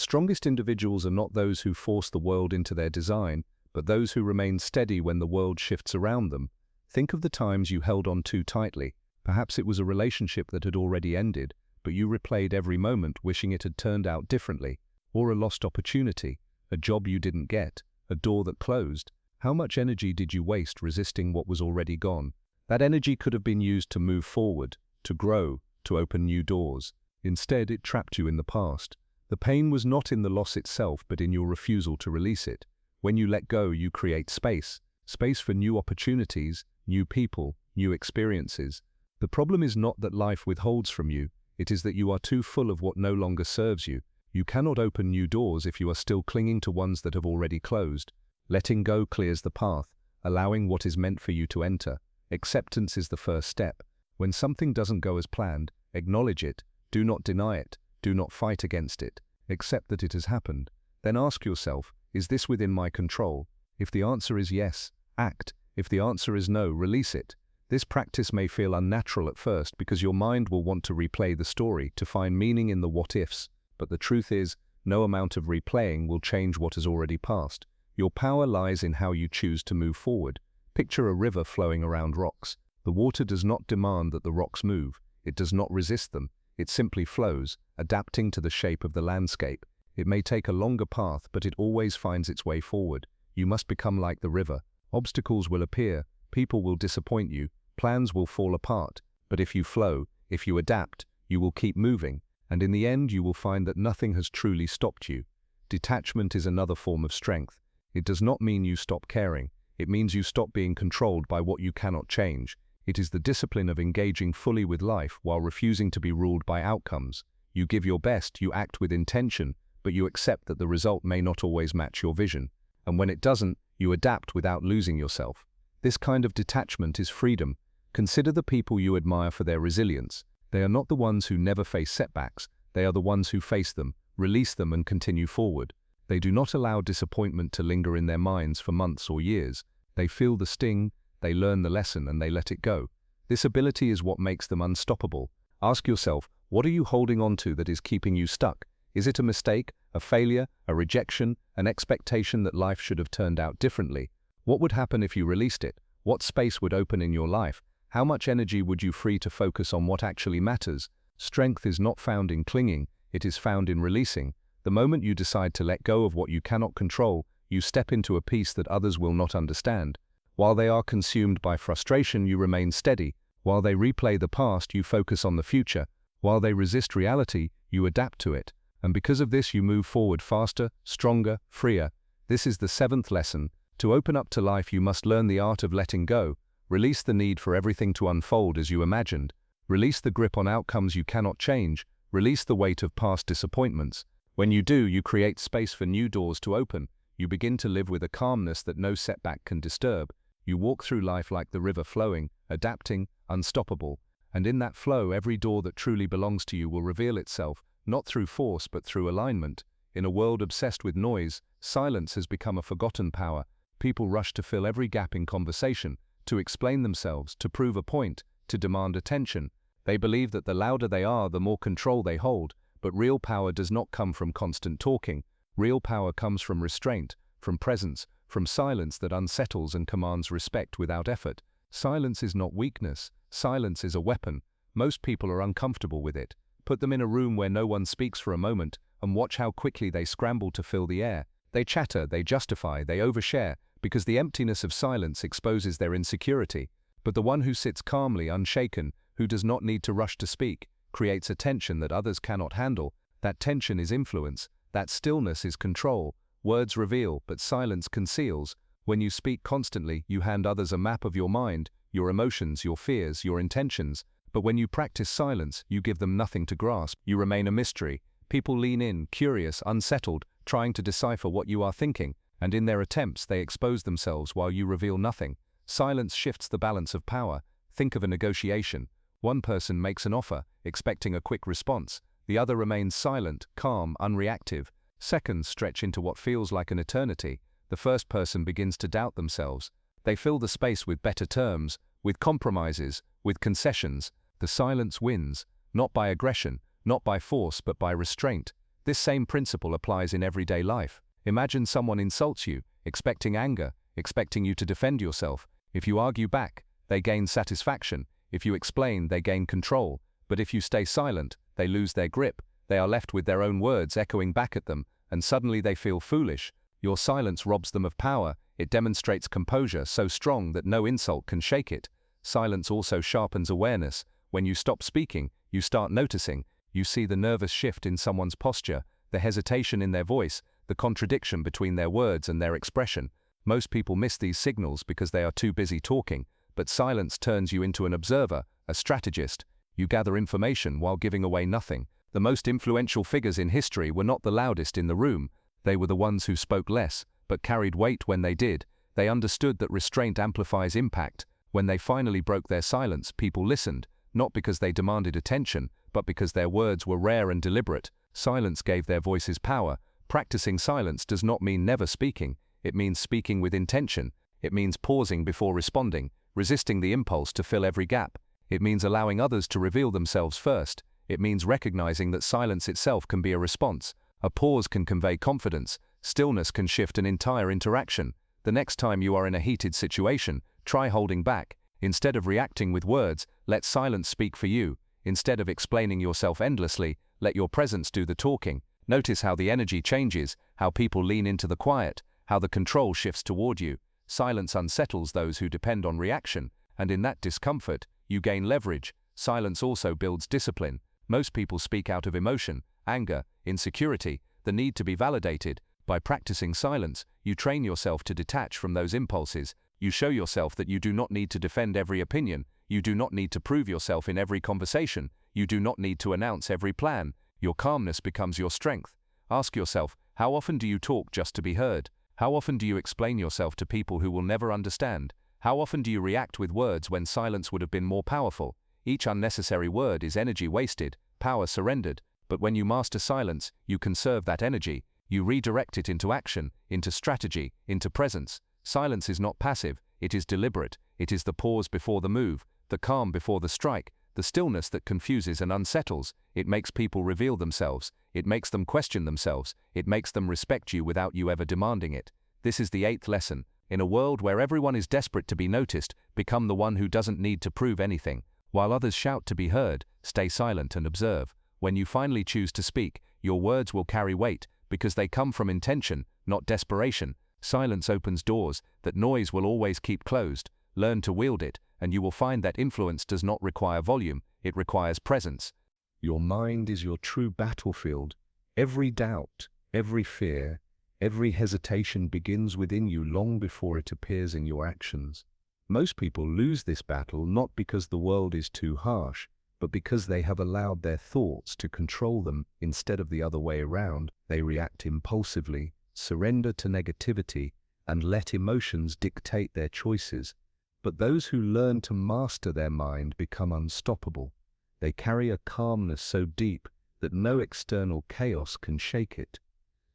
strongest individuals are not those who force the world into their design, but those who remain steady when the world shifts around them. Think of the times you held on too tightly. Perhaps it was a relationship that had already ended, but you replayed every moment wishing it had turned out differently, or a lost opportunity, a job you didn't get, a door that closed. How much energy did you waste resisting what was already gone? That energy could have been used to move forward, to grow, to open new doors. Instead, it trapped you in the past. The pain was not in the loss itself, but in your refusal to release it. When you let go, you create space. Space for new opportunities, new people, new experiences. The problem is not that life withholds from you, it is that you are too full of what no longer serves you. You cannot open new doors if you are still clinging to ones that have already closed. Letting go clears the path, allowing what is meant for you to enter. Acceptance is the first step. When something doesn't go as planned, acknowledge it. Do not deny it. Do not fight against it. Accept that it has happened. Then ask yourself, is this within my control? If the answer is yes, act. If the answer is no, release it. This practice may feel unnatural at first because your mind will want to replay the story, to find meaning in the what-ifs. But the truth is, no amount of replaying will change what has already passed. Your power lies in how you choose to move forward. Picture a river flowing around rocks. The water does not demand that the rocks move. It does not resist them. It simply flows, adapting to the shape of the landscape. It may take a longer path, but it always finds its way forward. You must become like the river. Obstacles will appear, people will disappoint you, plans will fall apart. But if you flow, if you adapt, you will keep moving, and in the end you will find that nothing has truly stopped you. Detachment is another form of strength. It does not mean you stop caring. It means you stop being controlled by what you cannot change. It is the discipline of engaging fully with life while refusing to be ruled by outcomes. You give your best, you act with intention, but you accept that the result may not always match your vision. And when it doesn't, you adapt without losing yourself. This kind of detachment is freedom. Consider the people you admire for their resilience. They are not the ones who never face setbacks. They are the ones who face them, release them, and continue forward. They do not allow disappointment to linger in their minds for months or years. They feel the sting, they learn the lesson, and they let it go. This ability is what makes them unstoppable. Ask yourself, what are you holding on to that is keeping you stuck? Is it a mistake, a failure, a rejection, an expectation that life should have turned out differently? What would happen if you released it? What space would open in your life? How much energy would you free to focus on what actually matters? Strength is not found in clinging, it is found in releasing. The moment you decide to let go of what you cannot control, you step into a peace that others will not understand. While they are consumed by frustration, you remain steady. While they replay the past, you focus on the future. While they resist reality, you adapt to it. And because of this, you move forward faster, stronger, freer. This is the seventh lesson. To open up to life, you must learn the art of letting go. Release the need for everything to unfold as you imagined. Release the grip on outcomes you cannot change. Release the weight of past disappointments. When you do, you create space for new doors to open. You begin to live with a calmness that no setback can disturb. You walk through life like the river flowing, adapting, unstoppable. And in that flow, every door that truly belongs to you will reveal itself, not through force but through alignment. In a world obsessed with noise, silence has become a forgotten power. People rush to fill every gap in conversation, to explain themselves, to prove a point, to demand attention. They believe that the louder they are, the more control they hold. But real power does not come from constant talking. Real power comes from restraint, from presence, from silence that unsettles and commands respect without effort. Silence is not weakness. Silence is a weapon. Most people are uncomfortable with it. Put them in a room where no one speaks for a moment, and watch how quickly they scramble to fill the air. They chatter, they justify, they overshare, because the emptiness of silence exposes their insecurity. But the one who sits calmly, unshaken, who does not need to rush to speak, creates a tension that others cannot handle. That tension is influence. That stillness is control. Words reveal, but silence conceals. When you speak constantly, you hand others a map of your mind, your emotions, your fears, your intentions. But when you practice silence, you give them nothing to grasp. You remain a mystery. People lean in, curious, unsettled, trying to decipher what you are thinking, and in their attempts they expose themselves while you reveal nothing. Silence shifts the balance of power. Think of a negotiation. One person makes an offer, expecting a quick response. The other remains silent, calm, unreactive. Seconds stretch into what feels like an eternity. The first person begins to doubt themselves. They fill the space with better terms, with compromises, with concessions. The silence wins, not by aggression, not by force but by restraint. This same principle applies in everyday life. Imagine someone insults you, expecting anger, expecting you to defend yourself. If you argue back, they gain satisfaction. If you explain, they gain control. But if you stay silent, they lose their grip. They are left with their own words echoing back at them, and suddenly they feel foolish. Your silence robs them of power. It demonstrates composure so strong that no insult can shake it. Silence also sharpens awareness. When you stop speaking, you start noticing. You see the nervous shift in someone's posture, the hesitation in their voice, the contradiction between their words and their expression. Most people miss these signals because they are too busy talking, but silence turns you into an observer, a strategist. You gather information while giving away nothing. The most influential figures in history were not the loudest in the room. They were the ones who spoke less, but carried weight when they did. They understood that restraint amplifies impact. When they finally broke their silence, people listened, not because they demanded attention, but because their words were rare and deliberate. Silence gave their voices power. Practicing silence does not mean never speaking. It means speaking with intention. It means pausing before responding, resisting the impulse to fill every gap. It means allowing others to reveal themselves first. It means recognizing that silence itself can be a response. A pause can convey confidence. Stillness can shift an entire interaction. The next time you are in a heated situation, try holding back. Instead of reacting with words, let silence speak for you. Instead of explaining yourself endlessly, let your presence do the talking. Notice how the energy changes, how people lean into the quiet, how the control shifts toward you. Silence unsettles those who depend on reaction, and in that discomfort, you gain leverage. Silence also builds discipline. Most people speak out of emotion, anger, insecurity, the need to be validated. By practicing silence, you train yourself to detach from those impulses. You show yourself that you do not need to defend every opinion. You do not need to prove yourself in every conversation. You do not need to announce every plan. Your calmness becomes your strength. Ask yourself, how often do you talk just to be heard? How often do you explain yourself to people who will never understand? How often do you react with words when silence would have been more powerful? Each unnecessary word is energy wasted, power surrendered. But when you master silence, you conserve that energy. You redirect it into action, into strategy, into presence. Silence is not passive, it is deliberate. It is the pause before the move, the calm before the strike, the stillness that confuses and unsettles. It makes people reveal themselves. It makes them question themselves. It makes them respect you without you ever demanding it. This is the 8th lesson. In a world where everyone is desperate to be noticed, become the one who doesn't need to prove anything. While others shout to be heard, stay silent and observe. When you finally choose to speak, your words will carry weight, because they come from intention, not desperation. Silence opens doors that noise will always keep closed. Learn to wield it, and you will find that influence does not require volume, it requires presence. Your mind is your true battlefield. Every doubt, every fear, every hesitation begins within you long before it appears in your actions. Most people lose this battle not because the world is too harsh, but because they have allowed their thoughts to control them instead of the other way around. They react impulsively, surrender to negativity, and let emotions dictate their choices. But those who learn to master their mind become unstoppable. They carry a calmness so deep that no external chaos can shake it.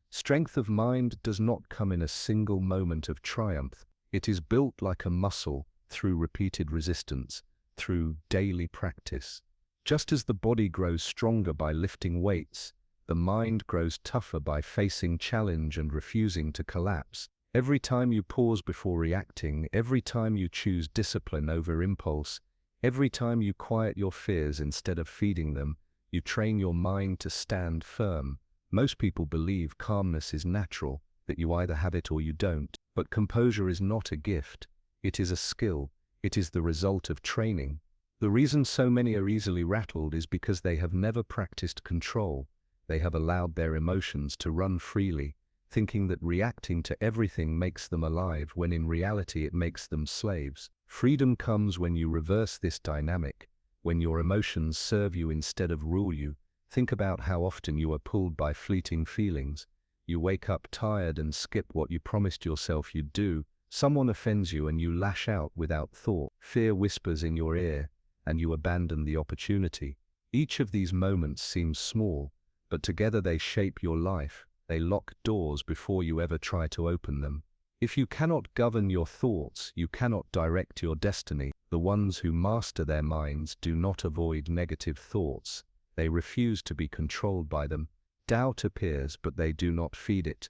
Strength of mind does not come in a single moment of triumph. It is built like a muscle through repeated resistance, through daily practice. Just as the body grows stronger by lifting weights, the mind grows tougher by facing challenge and refusing to collapse. Every time you pause before reacting, every time you choose discipline over impulse, every time you quiet your fears instead of feeding them, you train your mind to stand firm. Most people believe calmness is natural, that you either have it or you don't. But composure is not a gift. It is a skill. It is the result of training. The reason so many are easily rattled is because they have never practiced control. They have allowed their emotions to run freely, thinking that reacting to everything makes them alive, when in reality it makes them slaves. Freedom comes when you reverse this dynamic, when your emotions serve you instead of rule you. Think about how often you are pulled by fleeting feelings. You wake up tired and skip what you promised yourself you'd do. Someone offends you and you lash out without thought. Fear whispers in your ear, and you abandon the opportunity. Each of these moments seems small, but together they shape your life. They lock doors before you ever try to open them. If you cannot govern your thoughts, you cannot direct your destiny. The ones who master their minds do not avoid negative thoughts. They refuse to be controlled by them. Doubt appears, but they do not feed it.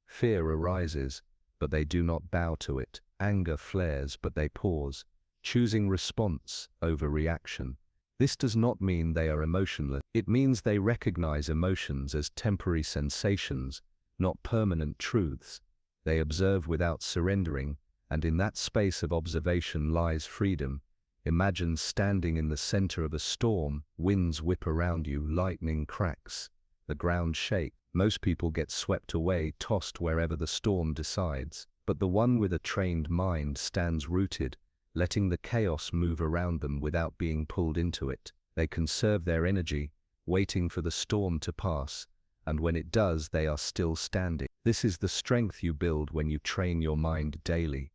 Fear arises, but they do not bow to it. Anger flares, but they pause, choosing response over reaction. This does not mean they are emotionless. It means they recognize emotions as temporary sensations, not permanent truths. They observe without surrendering, and in that space of observation lies freedom. Imagine standing in the center of a storm. Winds whip around you, lightning cracks, the ground shakes. Most people get swept away, tossed wherever the storm decides. But the one with a trained mind stands rooted, letting the chaos move around them without being pulled into it. They conserve their energy, waiting for the storm to pass, and when it does, they are still standing. This is the strength you build when you train your mind daily.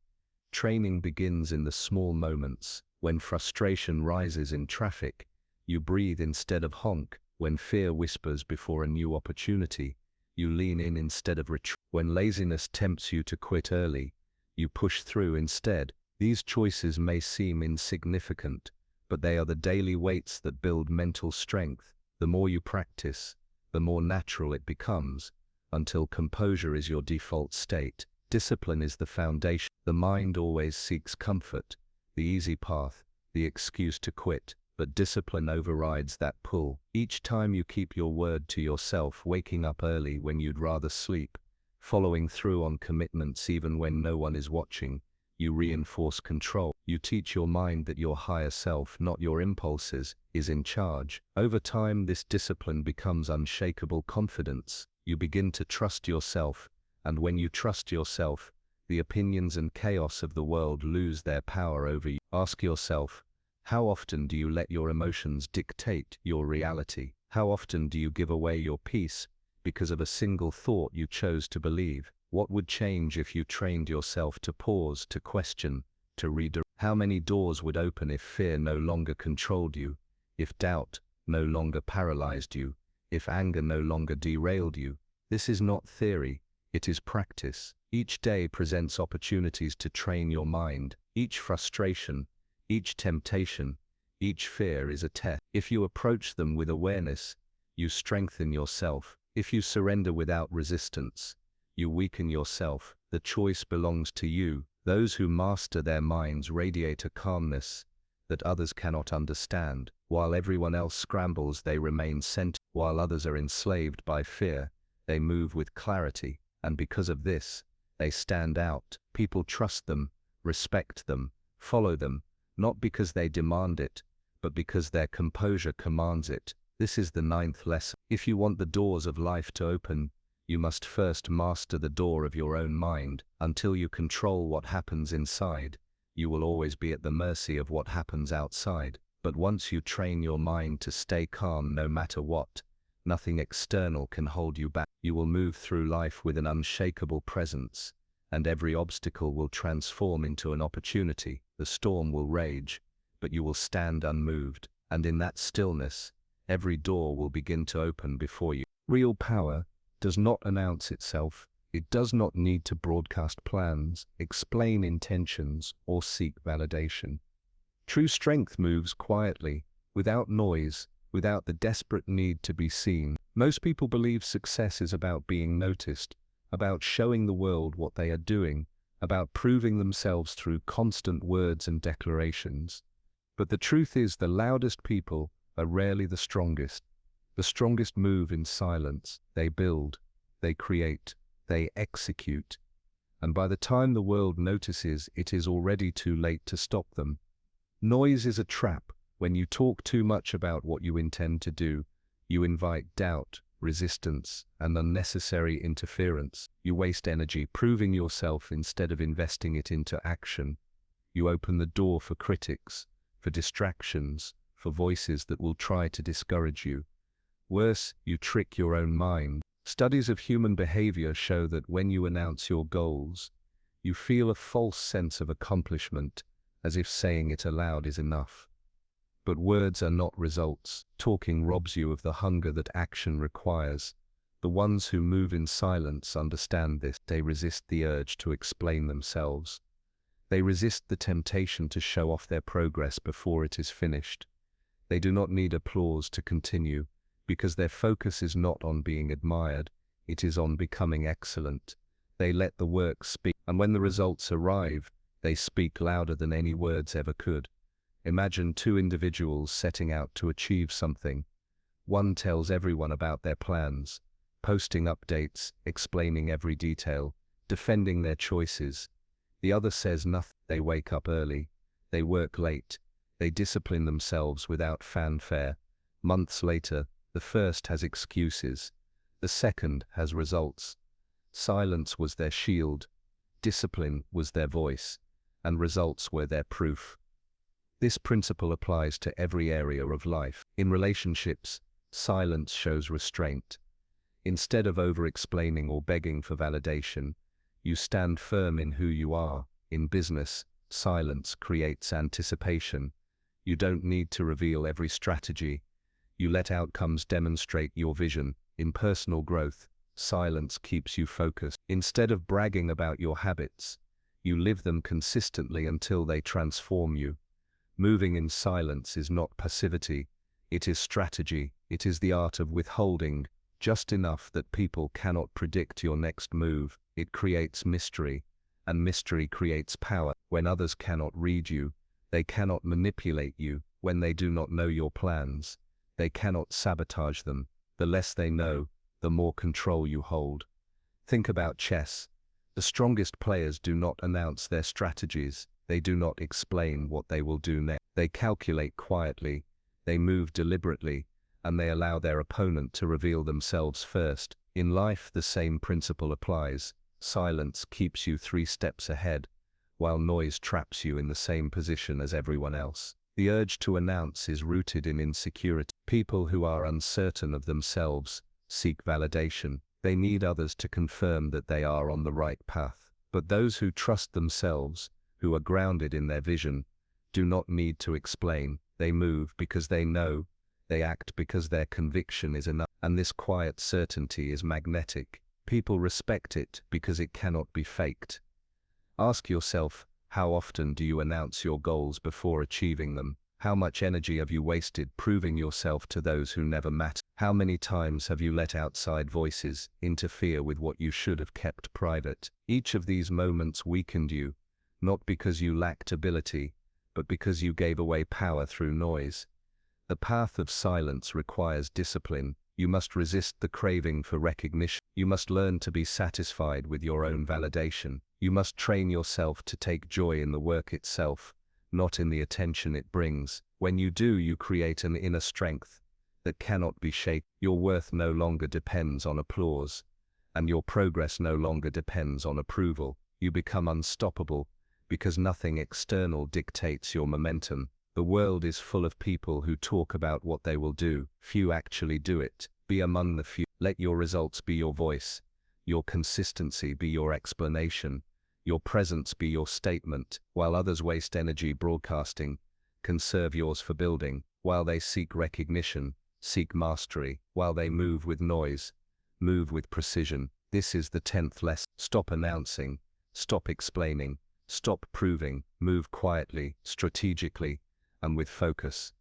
Training begins in the small moments. When frustration rises in traffic, you breathe instead of honk. When fear whispers before a new opportunity, you lean in instead of retreat. When laziness tempts you to quit early, you push through instead. These choices may seem insignificant, but they are the daily weights that build mental strength. The more you practice, the more natural it becomes, until composure is your default state. Discipline is the foundation. The mind always seeks comfort, the easy path, the excuse to quit, but discipline overrides that pull. Each time you keep your word to yourself, waking up early when you'd rather sleep, following through on commitments even when no one is watching, you reinforce control. You teach your mind that your higher self, not your impulses, is in charge. Over time, this discipline becomes unshakable confidence. You begin to trust yourself, and when you trust yourself, the opinions and chaos of the world lose their power over you. Ask yourself, how often do you let your emotions dictate your reality? How often do you give away your peace because of a single thought you chose to believe? What would change if you trained yourself to pause, to question, to redirect? How many doors would open if fear no longer controlled you, if doubt no longer paralyzed you, if anger no longer derailed you? This is not theory, it is practice. Each day presents opportunities to train your mind. Each frustration, each temptation, each fear is a test. If you approach them with awareness, you strengthen yourself. If you surrender without resistance, you weaken yourself. The choice belongs to you. Those who master their minds radiate a calmness that others cannot understand. While everyone else scrambles, they remain centered. While others are enslaved by fear, they move with clarity. And because of this, they stand out. People trust them, respect them, follow them, not because they demand it, but because their composure commands it. This is the 9th lesson. If you want the doors of life to open, you must first master the door of your own mind. Until you control what happens inside, you will always be at the mercy of what happens outside. But once you train your mind to stay calm no matter what, nothing external can hold you back. You will move through life with an unshakable presence, and every obstacle will transform into an opportunity. The storm will rage, but you will stand unmoved, and in that stillness, every door will begin to open before you. Real power does not announce itself. It does not need to broadcast plans, explain intentions, or seek validation. True strength moves quietly, without noise, without the desperate need to be seen. Most people believe success is about being noticed, about showing the world what they are doing, about proving themselves through constant words and declarations. But the truth is, the loudest people are rarely the strongest. The strongest move in silence. They build, they create, they execute. And by the time the world notices, it is already too late to stop them. Noise is a trap. When you talk too much about what you intend to do, you invite doubt, resistance, and unnecessary interference. You waste energy proving yourself instead of investing it into action. You open the door for critics, for distractions, for voices that will try to discourage you. Worse, you trick your own mind. Studies of human behavior show that when you announce your goals, you feel a false sense of accomplishment, as if saying it aloud is enough. But words are not results. Talking robs you of the hunger that action requires. The ones who move in silence understand this. They resist the urge to explain themselves. They resist the temptation to show off their progress before it is finished. They do not need applause to continue. because their focus is not on being admired, it is on becoming excellent. They let the work speak, and when the results arrive, they speak louder than any words ever could. Imagine two individuals setting out to achieve something. One tells everyone about their plans, posting updates, explaining every detail, defending their choices. The other says nothing. They wake up early, they work late, they discipline themselves without fanfare. Months later, the first has excuses, the second has results. Silence was their shield, discipline was their voice, and results were their proof. This principle applies to every area of life. In relationships, silence shows restraint. Instead of over-explaining or begging for validation, you stand firm in who you are. In business, silence creates anticipation. You don't need to reveal every strategy. You let outcomes demonstrate your vision. In personal growth, silence keeps you focused. Instead of bragging about your habits, you live them consistently until they transform you. Moving in silence is not passivity, it is strategy. It is the art of withholding just enough that people cannot predict your next move. It creates mystery, and mystery creates power. When others cannot read you, they cannot manipulate you. When they do not know your plans, they cannot sabotage them. The less they know, the more control you hold. Think about chess. The strongest players do not announce their strategies. They do not explain what they will do next. They calculate quietly, they move deliberately, and they allow their opponent to reveal themselves first. In life, the same principle applies. Silence keeps you 3 steps ahead, while noise traps you in the same position as everyone else. The urge to announce is rooted in insecurity. People who are uncertain of themselves seek validation. They need others to confirm that they are on the right path. But those who trust themselves, who are grounded in their vision, do not need to explain. They move because they know, they act because their conviction is enough. And this quiet certainty is magnetic. People respect it because it cannot be faked. Ask yourself, how often do you announce your goals before achieving them? How much energy have you wasted proving yourself to those who never matter? How many times have you let outside voices interfere with what you should have kept private? Each of these moments weakened you, not because you lacked ability, but because you gave away power through noise. The path of silence requires discipline. You must resist the craving for recognition. You must learn to be satisfied with your own validation. You must train yourself to take joy in the work itself, not in the attention it brings. When you do, you create an inner strength that cannot be shaken. Your worth no longer depends on applause, and your progress no longer depends on approval. You become unstoppable because nothing external dictates your momentum. The world is full of people who talk about what they will do. Few actually do it. Be among the few. Let your results be your voice, your consistency be your explanation, your presence be your statement. While others waste energy broadcasting, conserve yours for building. While they seek recognition, seek mastery. While they move with noise, move with precision. This is the 10th lesson. Stop announcing, stop explaining, stop proving. Move quietly, strategically, and with focus.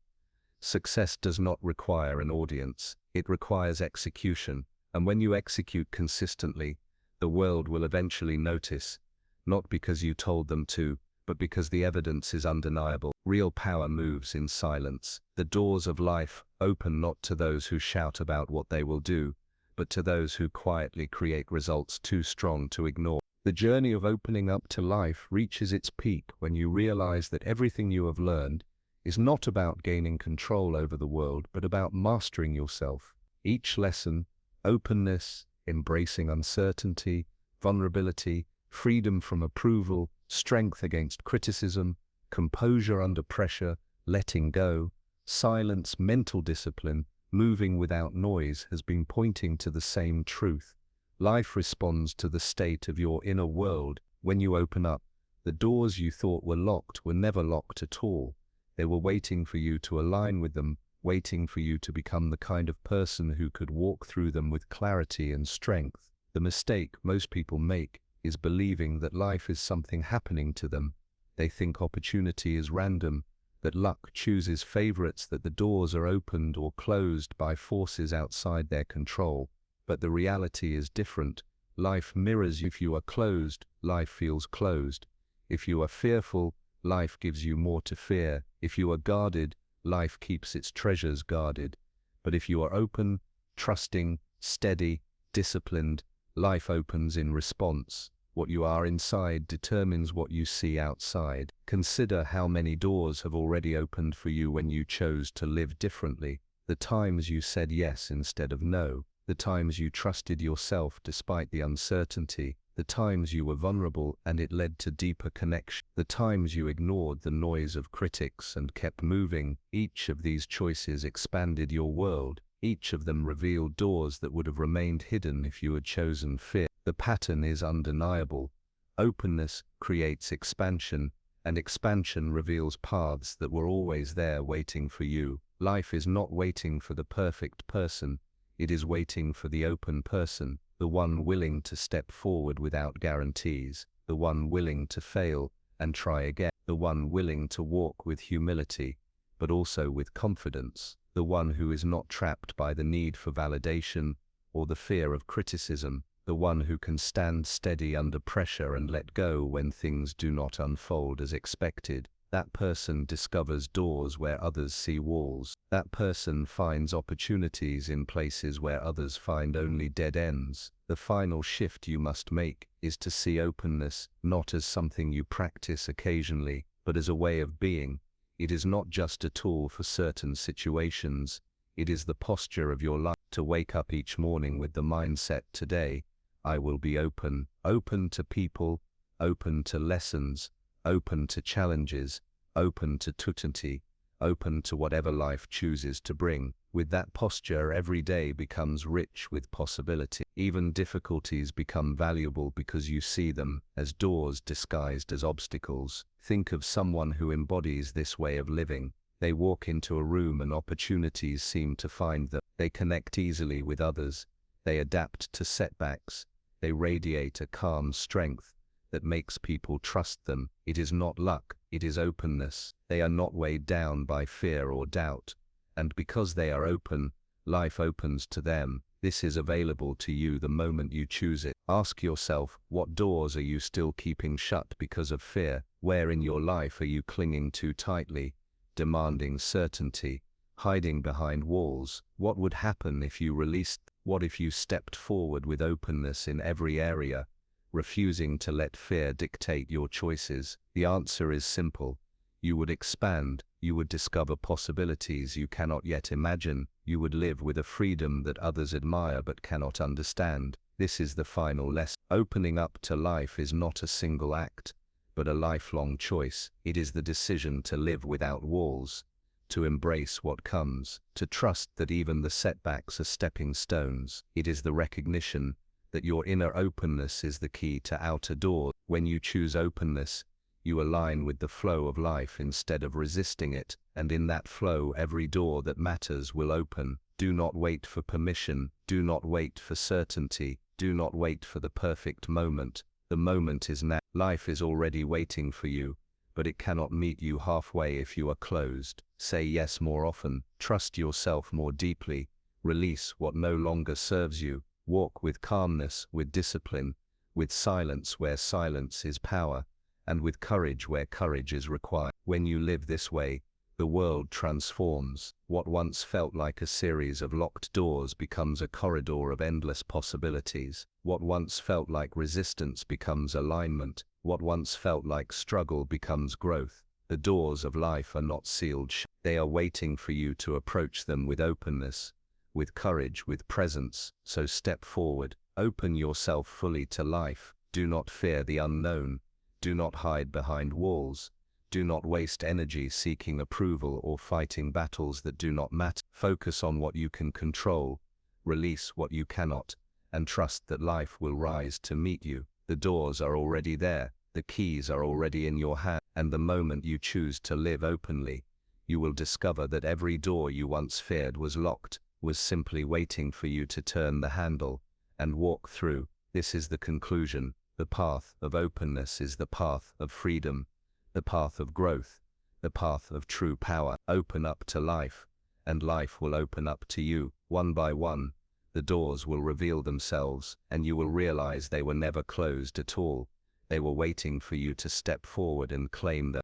Success does not require an audience, it requires execution, and when you execute consistently, the world will eventually notice, not because you told them to, but because the evidence is undeniable. Real power moves in silence. The doors of life open not to those who shout about what they will do, but to those who quietly create results too strong to ignore. The journey of opening up to life reaches its peak when you realize that everything you have learned is not about gaining control over the world, but about mastering yourself. Each lesson, openness, embracing uncertainty, vulnerability, freedom from approval, strength against criticism, composure under pressure, letting go, silence, mental discipline, moving without noise, has been pointing to the same truth. Life responds to the state of your inner world. When you open up, the doors you thought were locked were never locked at all. They were waiting for you to align with them, waiting for you to become the kind of person who could walk through them with clarity and strength. The mistake most people make is believing that life is something happening to them. They think opportunity is random, that luck chooses favorites, that the doors are opened or closed by forces outside their control. But the reality is different. Life mirrors you. If you are closed, life feels closed. If you are fearful, life gives you more to fear. If you are guarded, life keeps its treasures guarded. But if you are open, trusting, steady, disciplined, life opens in response. What you are inside determines what you see outside. Consider how many doors have already opened for you when you chose to live differently. The times you said yes instead of no. The times you trusted yourself despite the uncertainty. The times you were vulnerable and it led to deeper connection. The times you ignored the noise of critics and kept moving. Each of these choices expanded your world. Each of them revealed doors that would have remained hidden if you had chosen fear. The pattern is undeniable. Openness creates expansion, and expansion reveals paths that were always there waiting for you. Life is not waiting for the perfect person. It is waiting for the open person, the one willing to step forward without guarantees, the one willing to fail and try again, the one willing to walk with humility, but also with confidence, the one who is not trapped by the need for validation or the fear of criticism, the one who can stand steady under pressure and let go when things do not unfold as expected. That person discovers doors where others see walls. That person finds opportunities in places where others find only dead ends. The final shift you must make is to see openness not as something you practice occasionally, but as a way of being. It is not just a tool for certain situations. It is the posture of your life. To wake up each morning with the mindset, today, I will be open. Open to people, open to lessons, open to challenges, open to uncertainty, open to whatever life chooses to bring. With that posture, every day becomes rich with possibility. Even difficulties become valuable because you see them as doors disguised as obstacles. Think of someone who embodies this way of living. They walk into a room and opportunities seem to find them. They connect easily with others. They adapt to setbacks. They radiate a calm strength that makes people trust them. It is not luck, it is openness. They are not weighed down by fear or doubt. And because they are open, life opens to them. This is available to you the moment you choose it. Ask yourself, what doors are you still keeping shut because of fear? Where in your life are you clinging too tightly, demanding certainty, hiding behind walls? What would happen if you released? What if you stepped forward with openness in every area, refusing to let fear dictate your choices? The answer is simple. You would expand. You would discover possibilities you cannot yet imagine. You would live with a freedom that others admire but cannot understand. This is the final lesson. Opening up to life is not a single act, but a lifelong choice. It is the decision to live without walls, to embrace what comes, to trust that even the setbacks are stepping stones. It is the recognition that your inner openness is the key to outer doors. When you choose openness, you align with the flow of life instead of resisting it, and in that flow every door that matters will open. Do not wait for permission. Do not wait for certainty. Do not wait for the perfect moment. The moment is now. Life is already waiting for you, but it cannot meet you halfway if you are closed. Say yes more often. Trust yourself more deeply. Release what no longer serves you. Walk with calmness, with discipline, with silence where silence is power, and with courage where courage is required. When you live this way, the world transforms. What once felt like a series of locked doors becomes a corridor of endless possibilities. What once felt like resistance becomes alignment. What once felt like struggle becomes growth. The doors of life are not sealed shut. They are waiting for you to approach them with openness, with courage, with presence. So step forward. Open yourself fully to life. Do not fear the unknown. Do not hide behind walls. Do not waste energy seeking approval or fighting battles that do not matter. Focus on what you can control, release what you cannot, and trust that life will rise to meet you. The doors are already there, the keys are already in your hand, and the moment you choose to live openly, you will discover that every door you once feared was locked, was simply waiting for you to turn the handle and walk through. This is the conclusion. The path of openness is the path of freedom, the path of growth, the path of true power. Open up to life, and life will open up to you. One by one, the doors will reveal themselves, and you will realize they were never closed at all. They were waiting for you to step forward and claim them.